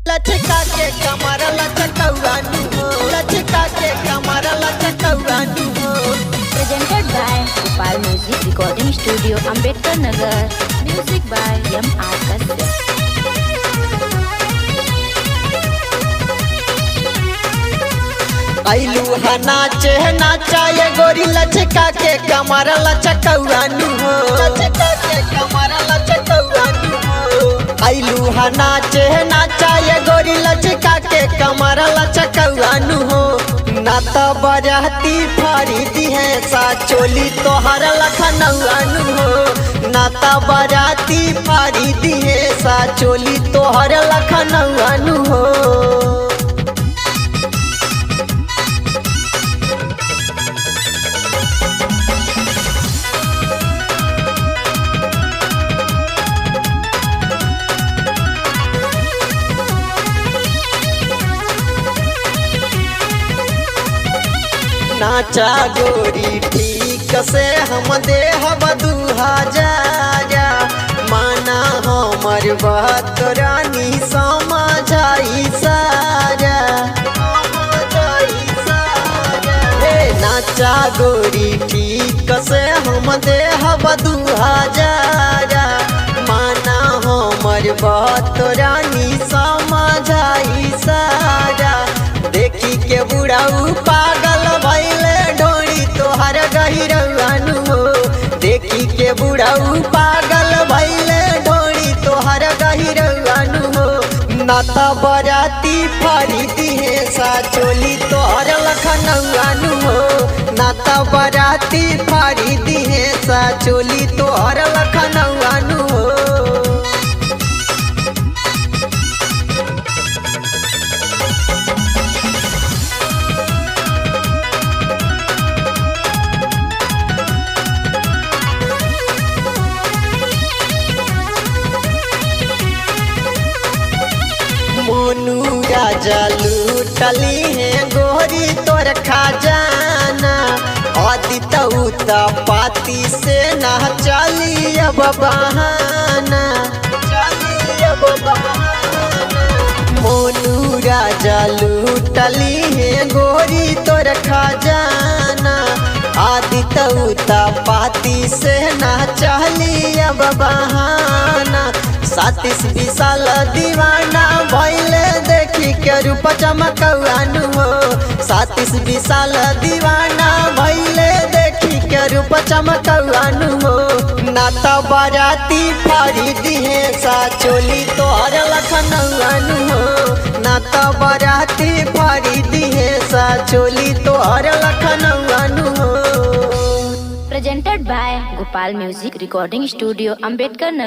लचका के कमर लचकौआनु हो, लचका के कमर लचकौआनु हो। Presented by Gopal Music Recording Studio, Ambedkar Nagar. Music by M.R. Kashyap. आइलू है नाचे नाचा ये गोरी लचका के कमर लचकौआनु हो, लचका के कमर लचकौआनु हो। आइलू है नाचे नाचा ये गोरी लचका के कमर लचकौआनु हो। नाता बजाती फरीदी है सा चोली तोहर लखनऊआनु हो। नाता बजाती फरीदी है सा चोली तोहर लखनऊआनु हो। नाचा गोरी ठीक से हम देह बदू हजारा। माना हमर बात रानी समझाई सारा। नाचा गोरी ठीक से हम देह बदू हजारा। माना हमर बात रानी समझाई सारा। देखी के बुढ़ाऊ पागल भइले ढोरी तोहर गहिरौआनु हो। देखी के बुढ़ाऊ पागल भइले ढोरी तोहर गहिरौआनु हो। नाता बराती फरीदी है सा चोली तोहर लखनऊआनु हो। नाता बराती फरीदी है सा चोली तोहर लखनऊआनु हो। मोनू राजा लूटली है गोरी तोर खजाना। आदित्य पाती से ना चली अब बहाना। मोनू राजा लूटली है गोरी तोर खजाना। आदित्य पाती से ना चली अब बहाना। 37 विशाल दीवाना भइले देखी के रूप चमकौआनु हो। 37 विशाल दीवाना भइले देखी के रूप चमकौआनु हो। नाता बराती फरीदी है सा चोली तोहर लखनऊआनु हो। नाता बराती फरीदी है सा चोली तोहर लखनऊआनु हो। Presented by Gopal Music Recording Studio, Ambedkar Nagar.